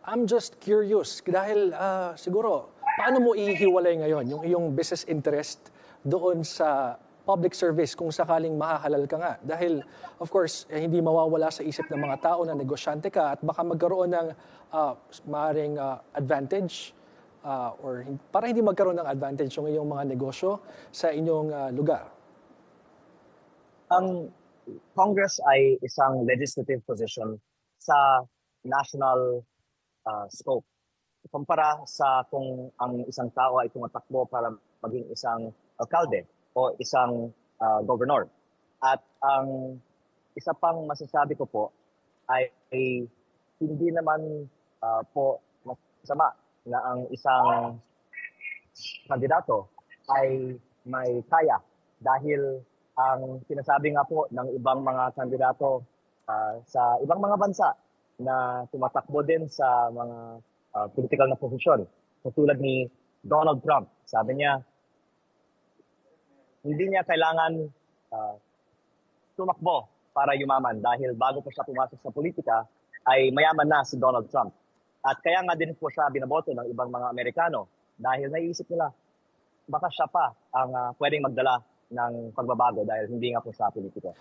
I'm just curious dahil siguro paano mo ihiwalay ngayon yung iyong business interest doon sa public service kung sakaling mahahalal ka nga? Dahil of course, hindi mawawala sa isip ng mga tao na negosyante ka at baka magkaroon ng maaaring advantage or para hindi magkaroon ng advantage yung iyong mga negosyo sa inyong lugar. Ang Congress ay isang legislative position sa national scope. Kumpara sa kung ang isang tao ay tumatakbo para maging isang alkalde o isang governor. At ang isa pang masasabi ko po ay hindi naman po masama na ang isang kandidato ay may kaya dahil ang sinasabi nga po ng ibang mga kandidato sa ibang mga bansa na tumatakbo din sa mga political na posisyon. Katulad ni Donald Trump. Sabi niya, hindi niya kailangan tumakbo para yumaman dahil bago po siya pumasok sa politika ay mayaman na si Donald Trump. At kaya nga din po siya binaboto ng ibang mga Amerikano dahil naiisip nila baka siya pa ang pwedeng magdala ng pagbabago dahil hindi nga po sa politika.